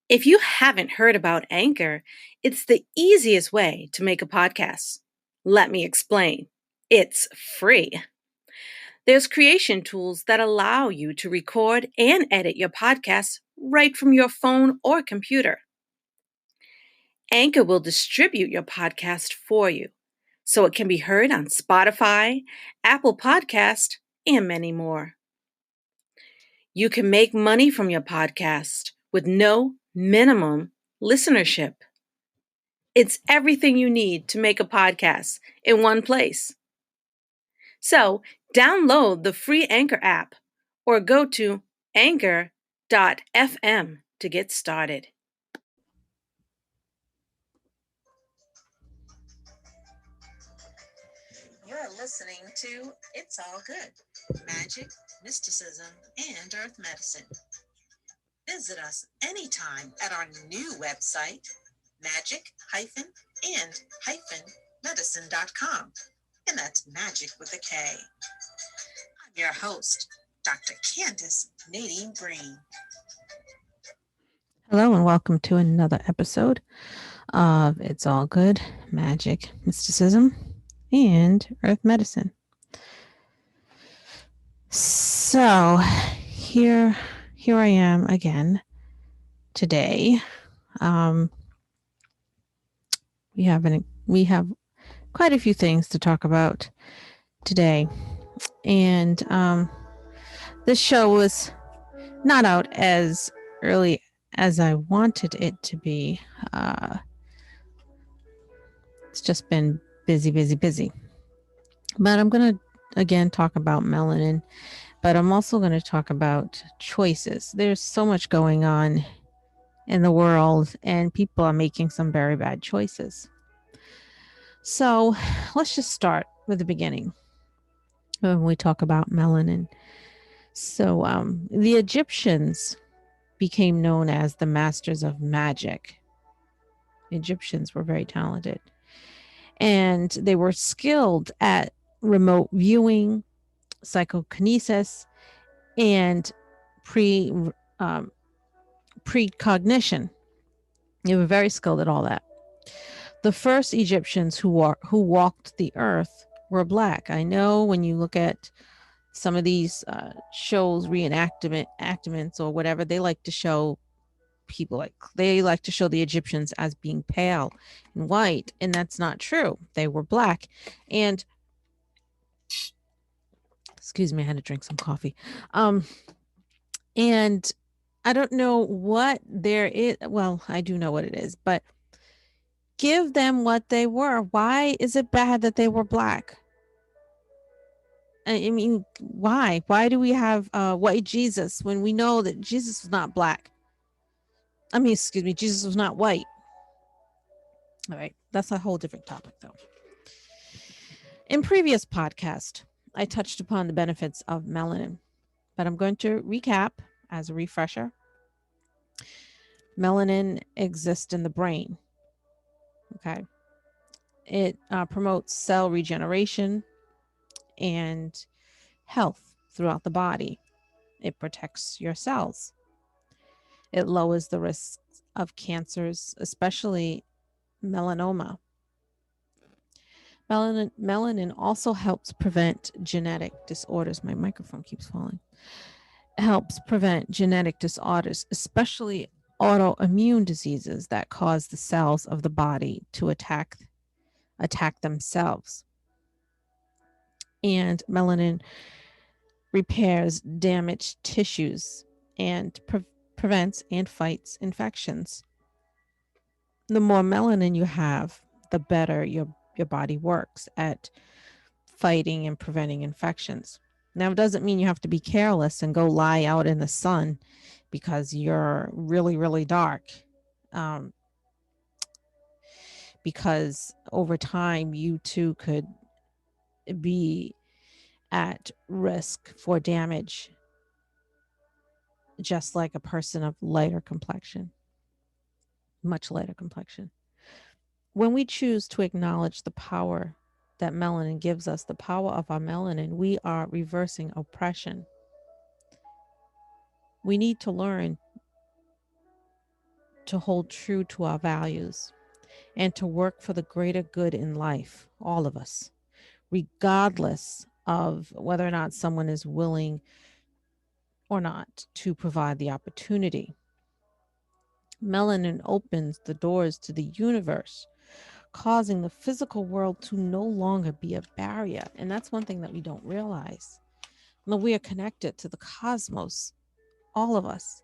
If you haven't heard about Anchor, it's the easiest way to make a podcast. Let me explain. It's free. There's creation tools that allow you to record and edit your podcast right from your phone or computer. Anchor will distribute your podcast for you so it can be heard on Spotify, Apple Podcast, and many more. You can make money from your podcast with no minimum listenership. It's everything you need to make a podcast in one place. So, download the free Anchor app or go to anchor.fm to get started. You're listening to It's All Good Magic, Mysticism, and Earth Medicine. Visit us anytime at our new website, magic-and-medicine.com. And that's magic with a K. I'm your host, Dr. Candace Nadine Green. Hello and welcome to another episode of It's All Good Magic, Mysticism, and Earth Medicine. So here I am again today. We have quite a few things to talk about today, and this show was not out as early as I wanted it to be. It's just been busy. But I'm going to again talk about melanin, but I'm also going to talk about choices. There's so much going on in the world, and people are making some very bad choices. So let's just start with the beginning when we talk about melanin. So the Egyptians became known as the masters of magic. The Egyptians were very talented, and they were skilled at remote viewing, psychokinesis, and precognition. They were very skilled at all that. The first Egyptians who walked the earth were black. I know when you look at some of these shows, reenactments or whatever, they like to show the Egyptians as being pale and white, and that's not true. They were black. And excuse me, I had to drink some coffee. And I don't know what there is. Well, I do know what it is, but give them what they were. Why is it bad that they were black? I mean, why? Why do we have white Jesus when we know that Jesus was not black? Jesus was not white. All right, that's a whole different topic, though. In previous podcast, I touched upon the benefits of melanin, but I'm going to recap as a refresher. Melanin exists in the brain. Okay. It promotes cell regeneration and health throughout the body. It protects your cells. It lowers the risks of cancers, especially melanoma. Melanin also helps prevent genetic disorders. My microphone keeps falling. It helps prevent genetic disorders, especially autoimmune diseases that cause the cells of the body to attack themselves. And melanin repairs damaged tissues and prevents and fights infections. The more melanin you have, the better your body works at fighting and preventing infections. Now, it doesn't mean you have to be careless and go lie out in the sun because you're really, really dark. Because over time, you too could be at risk for damage, just like a person of lighter complexion, much lighter complexion. When we choose to acknowledge the power that melanin gives us, the power of our melanin, we are reversing oppression. We need to learn to hold true to our values, and to work for the greater good in life, all of us, regardless of whether or not someone is willing or not to provide the opportunity. Melanin opens the doors to the universe, causing the physical world to no longer be a barrier. And that's one thing that we don't realize. Now, we are connected to the cosmos, all of us.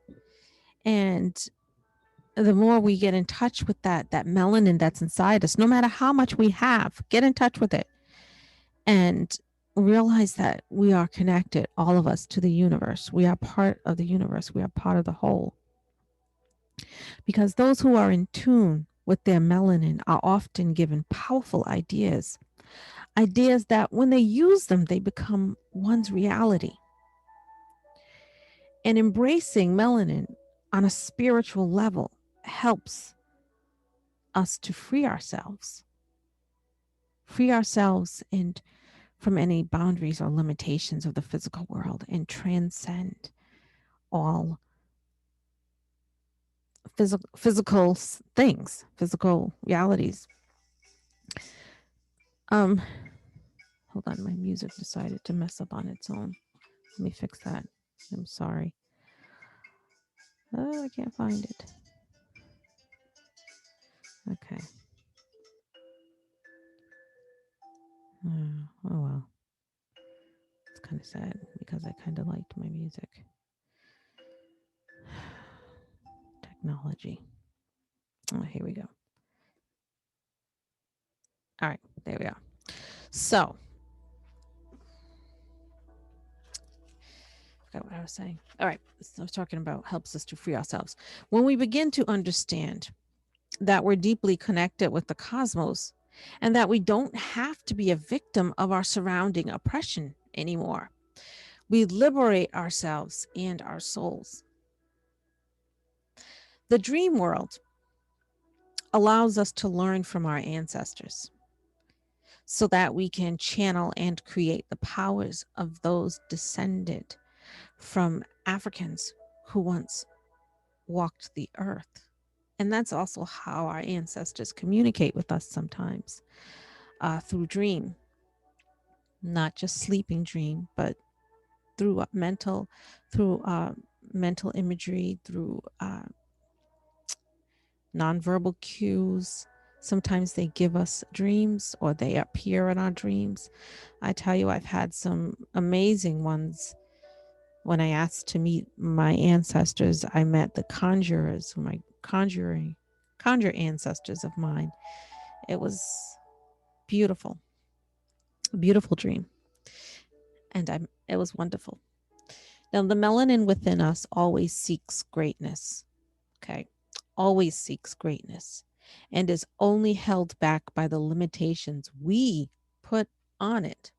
And the more we get in touch with that melanin that's inside us, no matter how much we have, get in touch with it and realize that we are connected, all of us, to the universe. We are part of the universe. We are part of the whole. Because those who are in tune with their melanin are often given powerful ideas, ideas that when they use them, they become one's reality. And embracing melanin on a spiritual level helps us to free ourselves and from any boundaries or limitations of the physical world and transcend all physical things, physical realities. Um, Hold on, my music decided to mess up on its own. Let me fix that. I'm sorry. Oh, I can't find it. Okay. Oh well. It's kind of sad because I kind of liked my music. Technology. Oh, here we go. All right, there we are. So, I forgot what I was saying. All right, so I was talking about helps us to free ourselves. When we begin to understand that we're deeply connected with the cosmos and that we don't have to be a victim of our surrounding oppression anymore, we liberate ourselves and our souls. The dream world allows us to learn from our ancestors so that we can channel and create the powers of those descended from Africans who once walked the earth. And that's also how our ancestors communicate with us sometimes through dream, not just sleeping dream, but through through mental imagery, through nonverbal cues. Sometimes they give us dreams or they appear in our dreams. I tell you, I've had some amazing ones. When I asked to meet my ancestors, I met the conjurers, my conjure ancestors of mine. It was beautiful, a beautiful dream. And it was wonderful. Now, the melanin within us always seeks greatness. Okay. Always seeks greatness and is only held back by the limitations we put on it.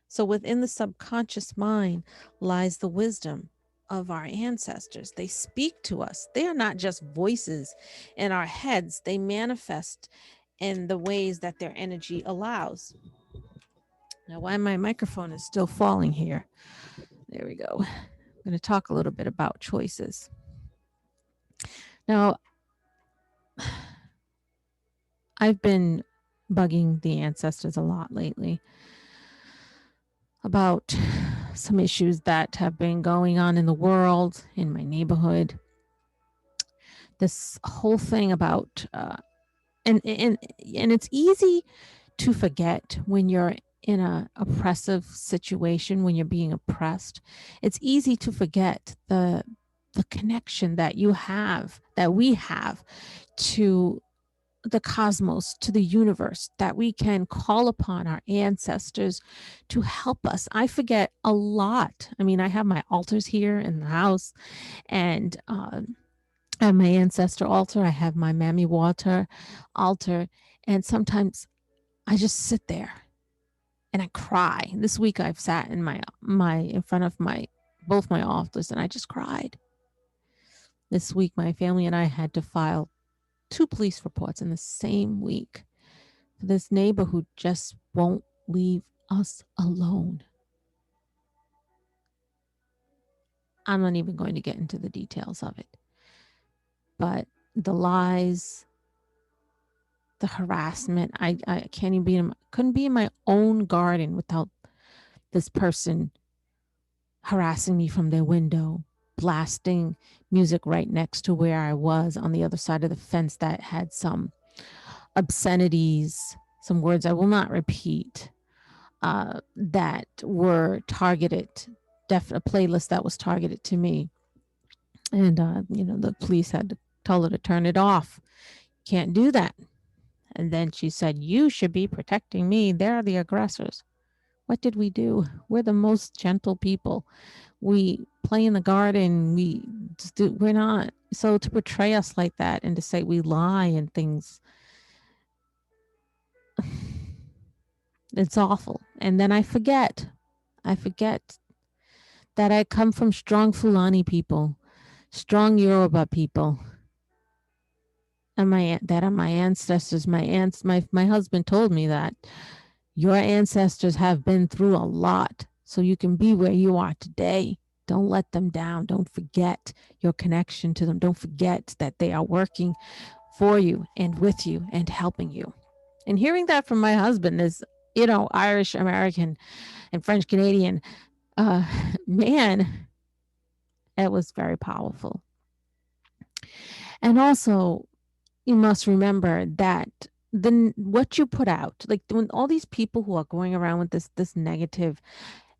So within the subconscious mind lies the wisdom of our ancestors. They speak to us. They are not just voices in our heads, they manifest in the ways that their energy allows. Now, why my microphone is still falling here. There we go. I'm going to talk a little bit about choices. Now, I've been bugging the ancestors a lot lately about some issues that have been going on in the world, in my neighborhood. This whole thing about, and it's easy to forget when you're in a oppressive situation, when you're being oppressed. It's easy to forget the connection that you have, that we have to the cosmos, to the universe, that we can call upon our ancestors to help us. I forget a lot. I mean, I have my altars here in the house, and I have my ancestor altar. I have my Mammy Water altar, and sometimes I just sit there and I cry. This week I've sat in in front of my both my altars, and I just cried. This week, my family and I had to file 2 police reports in the same week for this neighbor who just won't leave us alone. I'm not even going to get into the details of it. But the lies, the harassment, I can't even couldn't be in my own garden without this person harassing me from their window, blasting music right next to where I was on the other side of the fence that had some obscenities, some words I will not repeat, that were targeted, a playlist that was targeted to me. And, the police had to tell her to turn it off. Can't do that. And then she said, "You should be protecting me. They're the aggressors." What did we do? We're the most gentle people. We play in the garden. We're not. So to portray us like that and to say we lie and things, it's awful. And then I forget. I forget that I come from strong Fulani people, strong Yoruba people, and that are my ancestors. My husband told me that your ancestors have been through a lot, so you can be where you are today. Don't let them down. Don't forget your connection to them. Don't forget that they are working for you and with you and helping you. And hearing that from my husband is, Irish American and French Canadian, uh, man, it was very powerful. And also, you must remember that what you put out, like when all these people who are going around with this negative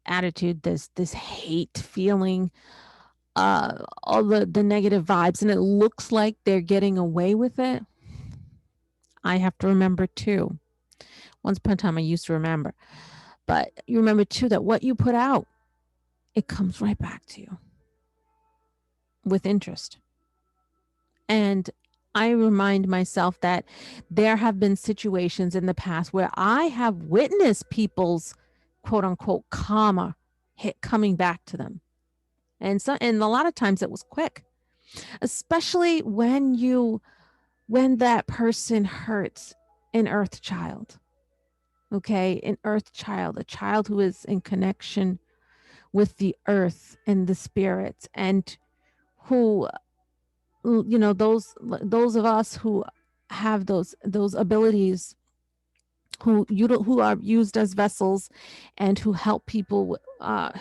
attitude, this hate feeling, all the negative vibes, and it looks like they're getting away with it. I have to remember too. Once upon a time, I used to remember, but you remember too that what you put out, it comes right back to you with interest. And I remind myself that there have been situations in the past where I have witnessed people's quote unquote karma hit coming back to them. And a lot of times it was quick, especially when that person hurts an earth child. Okay, an earth child, a child who is in connection with the earth and the spirits, and who, those of us who have those abilities, who are used as vessels and who help people,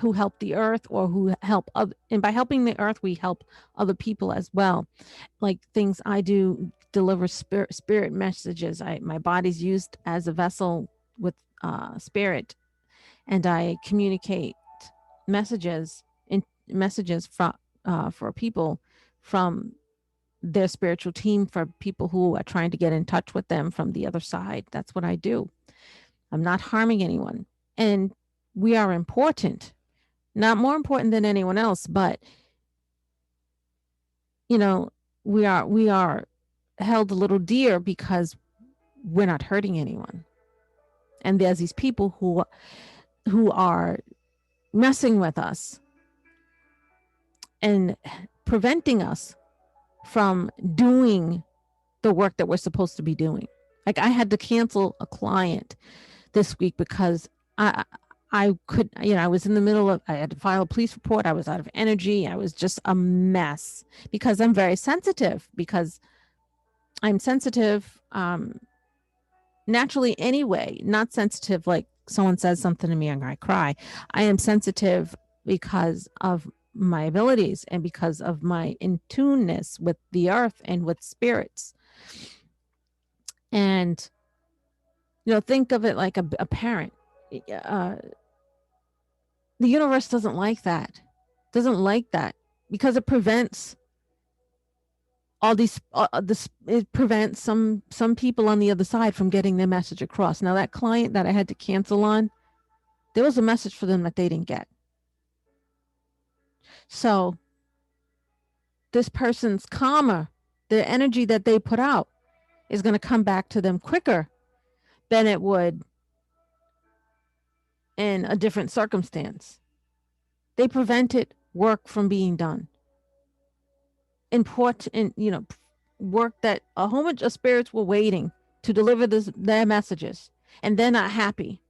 who help the earth, or who help other, and by helping the earth we help other people as well. Like things I do, deliver spirit messages. My body's used as a vessel with spirit, and I communicate messages for people from their spiritual team, for people who are trying to get in touch with them from the other side. That's what I do. I'm not harming anyone. And we are important, not more important than anyone else, but you know, we are held a little dear because we're not hurting anyone. And there's these people who are messing with us and preventing us from doing the work that we're supposed to be doing. Like I had to cancel a client this week because I could, I was in the middle of, I had to file a police report. I was out of energy. I was just a mess because I'm very sensitive, because I'm sensitive naturally anyway, not sensitive like someone says something to me and I cry. I am sensitive because of my abilities and because of my in tuneness with the earth and with spirits. And, think of it like a parent. Uh, the universe doesn't like that, because it prevents all these this it prevents some people on the other side from getting their message across. Now that client that I had to cancel on, there was a message for them that they didn't get. So this person's karma, the energy that they put out, is going to come back to them quicker than it would in a different circumstance. They prevented work from being done. Important, work that a whole bunch of spirits were waiting to deliver their messages, and they're not happy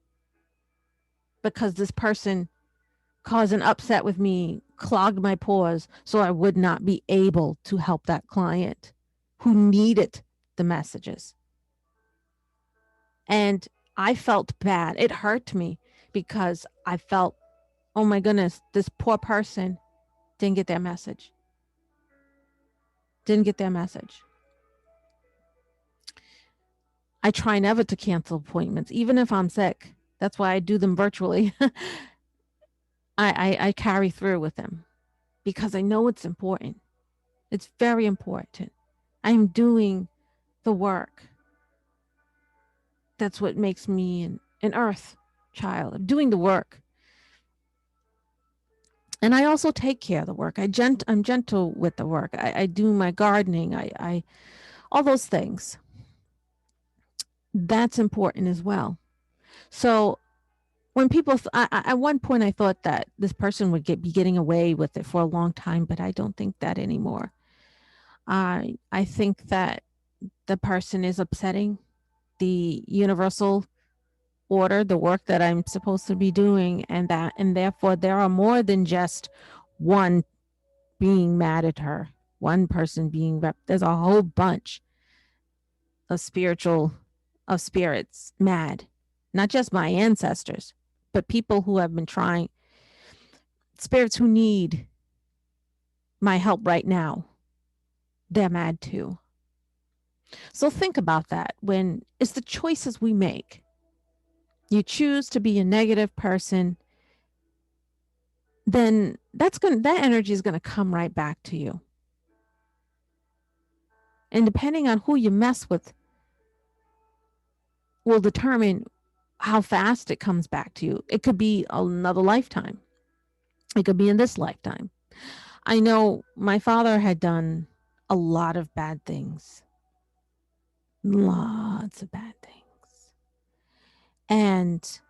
because this person caused an upset with me, clogged my pores, so I would not be able to help that client. who needed the messages. And I felt bad. It hurt me because I felt, oh my goodness, this poor person didn't get their message. Didn't get their message. I try never to cancel appointments, even if I'm sick. That's why I do them virtually. I carry through with them because I know it's important. It's very important. I'm doing the work. That's what makes me an earth child. I'm doing the work. And I also take care of the work. I'm gentle with the work. I do my gardening. I all those things. That's important as well. So when people, at one point, I thought that this person would be getting away with it for a long time, but I don't think that anymore. I think that the person is upsetting the universal order, the work that I'm supposed to be doing, and therefore there are more than just one being mad at her, one person being there's a whole bunch of spirits mad, not just my ancestors, but people who have been trying, spirits who need my help right now. They're mad too. So think about that. When it's the choices we make, you choose to be a negative person, then that energy is going to come right back to you. And depending on who you mess with will determine how fast it comes back to you. It could be another lifetime. It could be in this lifetime. I know my father had done a lot of bad things. Lots of bad things. And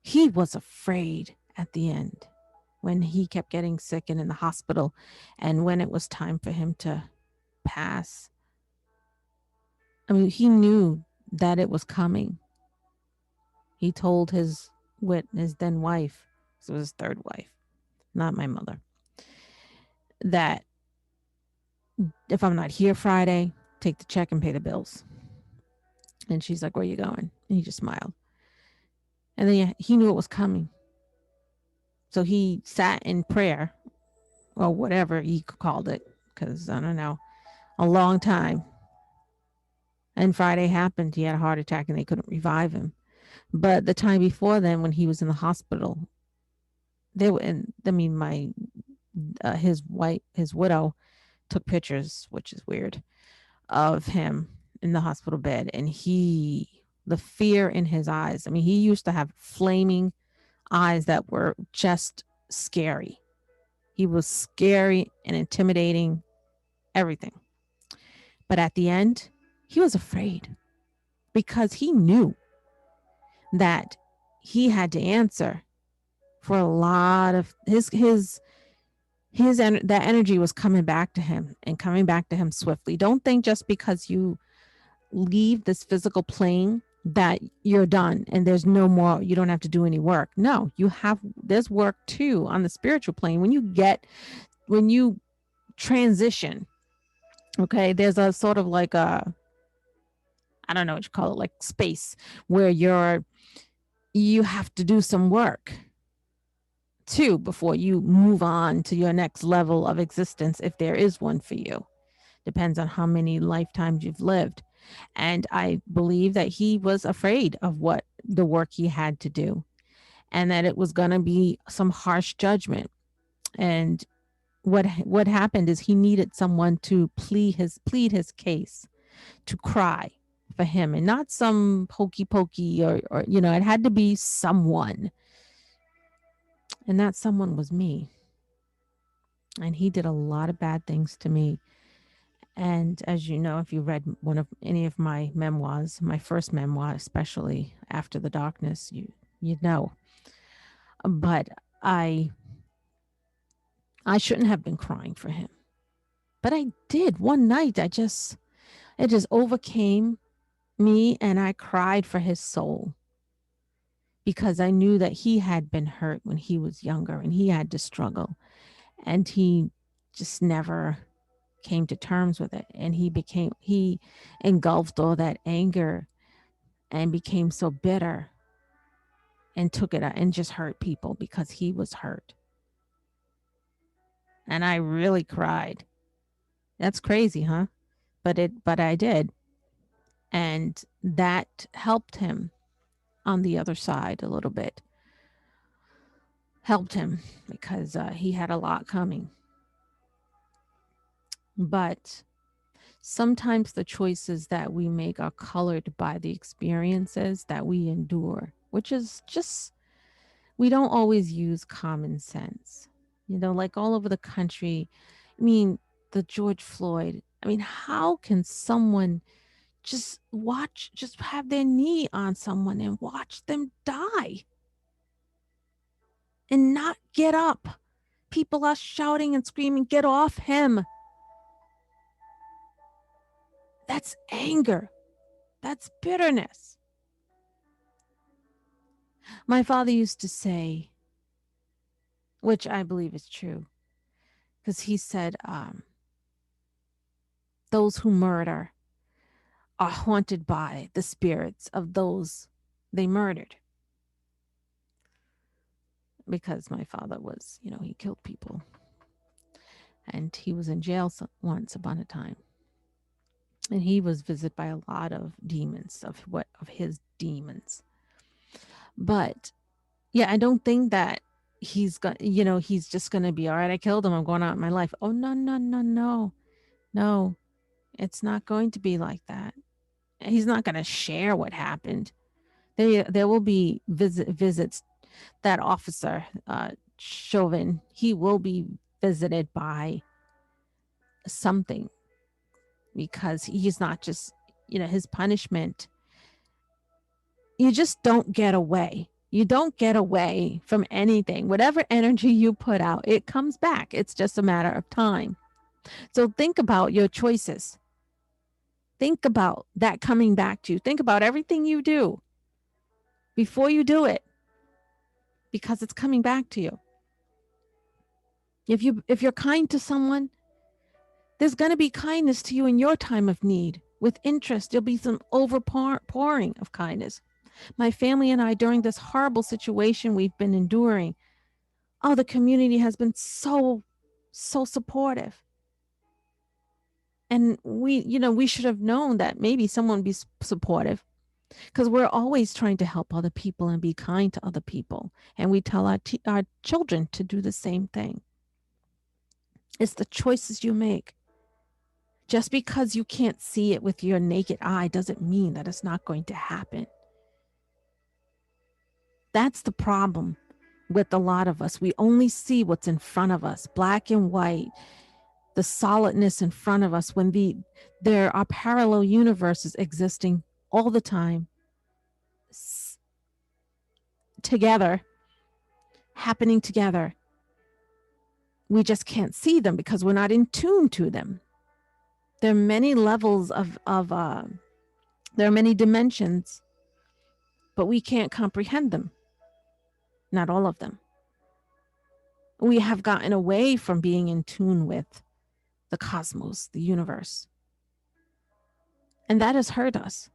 he was afraid at the end when he kept getting sick and in the hospital, and when it was time for him to pass. I mean, he knew that it was coming. He told his then wife, so it was his third wife, not my mother, that if I'm not here Friday, take the check and pay the bills. And she's like, where are you going? And he just smiled. And then he knew it was coming. So he sat in prayer, or whatever he called it, because I don't know, a long time. And Friday happened. He had a heart attack and they couldn't revive him. But the time before then, when he was in the hospital, they were in, I mean, his widow took pictures, which is weird, of him in the hospital bed. And the fear in his eyes, I mean, he used to have flaming eyes that were just scary. He was scary and intimidating, everything. But at the end, he was afraid because he knew that he had to answer for a lot of that energy was coming back to him and coming back to him swiftly. Don't think just because you leave this physical plane that you're done and there's no more, you don't have to do any work. No, there's work too on the spiritual plane. When you transition, okay, there's a sort of like I don't know what you call it, like space where you have to do some work too before you move on to your next level of existence, if there is one for you. Depends on how many lifetimes you've lived. And I believe that he was afraid of what the work he had to do, and that it was going to be some harsh judgment. And what happened is he needed someone to plead his case, to cry for him, and not some hokey pokey or it had to be someone. And that someone was me. And he did a lot of bad things to me. And as you know, if you read any of my memoirs, my first memoir, especially After the Darkness, you know. But I shouldn't have been crying for him. But I did. One night it just overcame me, and I cried for his soul, because I knew that he had been hurt when he was younger and he had to struggle, and he just never came to terms with it, and he engulfed all that anger and became so bitter and took it out and just hurt people because he was hurt. And I really cried. That's crazy, huh? But I did. And that helped him on the other side a little bit. Helped him because he had a lot coming. But sometimes the choices that we make are colored by the experiences that we endure, which is just, we don't always use common sense. Like all over the country. I mean, the George Floyd. I mean, how can someone just have their knee on someone and watch them die and not get up? People are shouting and screaming, "Get off him." That's anger. That's bitterness. My father used to say, which I believe is true, because he said, those who murder are haunted by the spirits of those they murdered. Because my father was, he killed people. And he was in jail once upon a time. And he was visited by a lot of demons, of his demons. But yeah, I don't think that he's just gonna be all right. I killed him. I'm going out in my life. Oh, no, no, no, no, no. It's not going to be like that. He's not going to share what happened. There will be visits. That officer, Chauvin, he will be visited by something, because he's not just, his punishment. You just don't get away. You don't get away from anything. Whatever energy you put out, it comes back. It's just a matter of time. So think about your choices. Think about that coming back to you. Think about everything you do before you do it, because it's coming back to you. If you're kind to someone, there's going to be kindness to you in your time of need. With interest, there'll be some overpouring of kindness. My family and I, during this horrible situation we've been enduring, the community has been so supportive. And we should have known that maybe someone would be supportive, because we're always trying to help other people and be kind to other people. And we tell our children to do the same thing. It's the choices you make. Just because you can't see it with your naked eye doesn't mean that it's not going to happen. That's the problem with a lot of us. We only see what's in front of us, black and white, the solidness in front of us, when there are parallel universes existing all the time together, happening together. We just can't see them because we're not in tune to them. There are many levels there are many dimensions, but we can't comprehend them. Not all of them. We have gotten away from being in tune with the cosmos, the universe. And that has hurt us.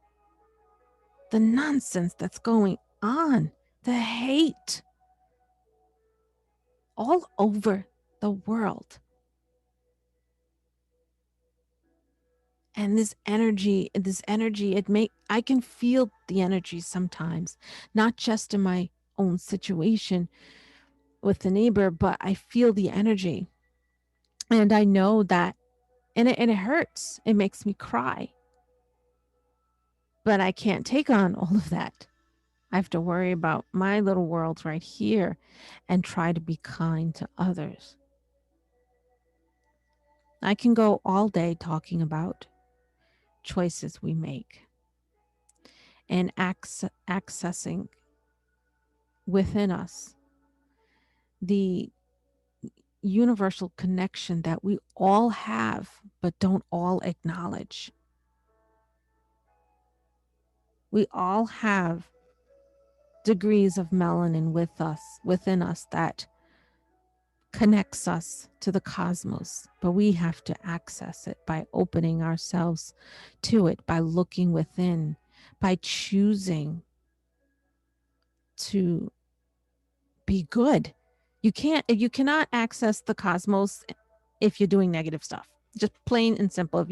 The nonsense that's going on, the hate all over the world. And this energy, I can feel the energy sometimes, not just in my own situation with the neighbor, but I feel the energy. And I know that, and it hurts. It makes me cry. But I can't take on all of that. I have to worry about my little world right here and try to be kind to others. I can go all day talking about choices we make and accessing within us the universal connection that we all have, but don't all acknowledge. We all have degrees of melanin within us that connects us to the cosmos, but we have to access it by opening ourselves to it, by looking within, by choosing to be good. You cannot access the cosmos if you're doing negative stuff. Just plain and simple. If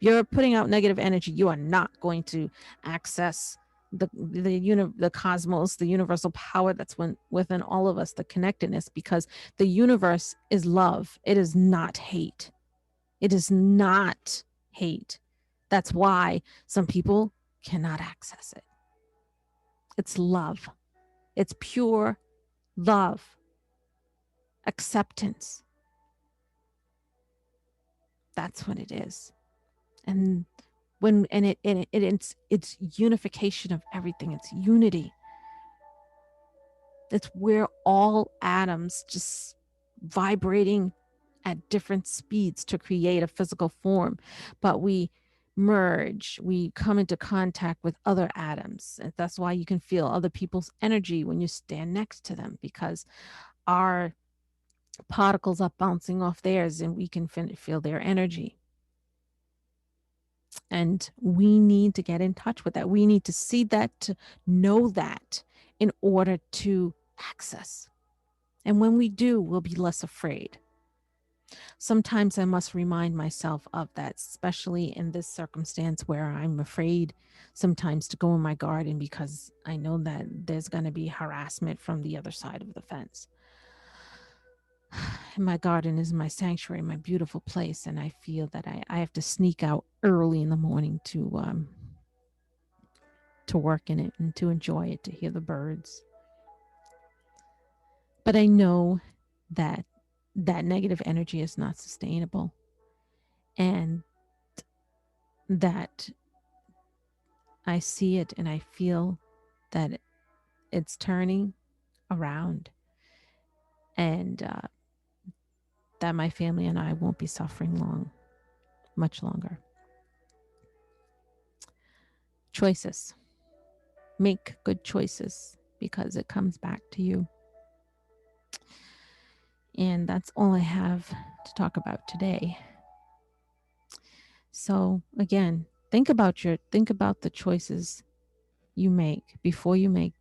you're putting out negative energy, you are not going to access the cosmos, the universal power that's within all of us, the connectedness, because the universe is love. It is not hate. It is not hate. That's why some people cannot access it. It's love. It's pure love, acceptance. That's what it is. And it's unification of everything. It's unity. It's where all atoms just vibrating at different speeds to create a physical form, but we merge, we come into contact with other atoms. And that's why you can feel other people's energy when you stand next to them, because our particles are bouncing off theirs and we can feel their energy. And we need to get in touch with that. We need to see that, to know that, in order to access. And when we do, we'll be less afraid. Sometimes I must remind myself of that, especially in this circumstance where I'm afraid sometimes to go in my garden because I know that there's going to be harassment from the other side of the fence. And my garden is my sanctuary, my beautiful place, and I feel that I have to sneak out early in the morning to work in it and to enjoy it, to hear the birds. But I know that that negative energy is not sustainable, and that I see it and I feel that it's turning around, and that my family and I won't be suffering much longer. Choices. Make good choices because it comes back to you. And that's all I have to talk about today. So again, think about the choices you make before you make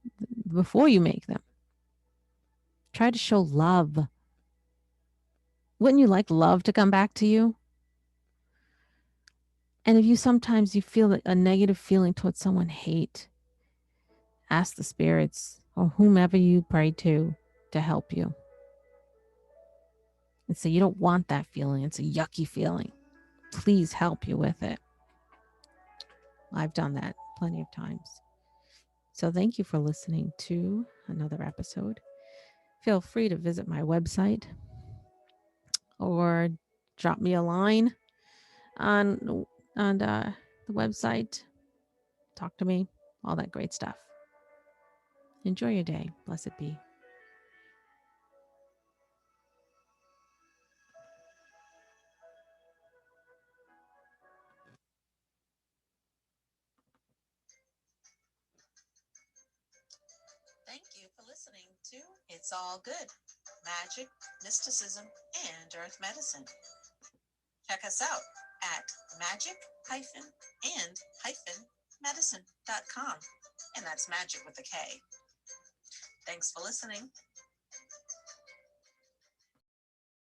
them. Try to show love. Wouldn't you like love to come back to you? And if you sometimes you feel a negative feeling towards someone, hate, ask the spirits or whomever you pray to help you. And say you don't want that feeling. It's a yucky feeling. Please help you with it. I've done that plenty of times. So thank you for listening to another episode. Feel free to visit my website or drop me a line on the website. Talk to me, all that great stuff. Enjoy your day. Blessed be. Thank you for listening to It's All Good, Magic, Mysticism, and Earth Medicine. Check us out at magic-and-medicine.com. And that's magic with a K. Thanks for listening.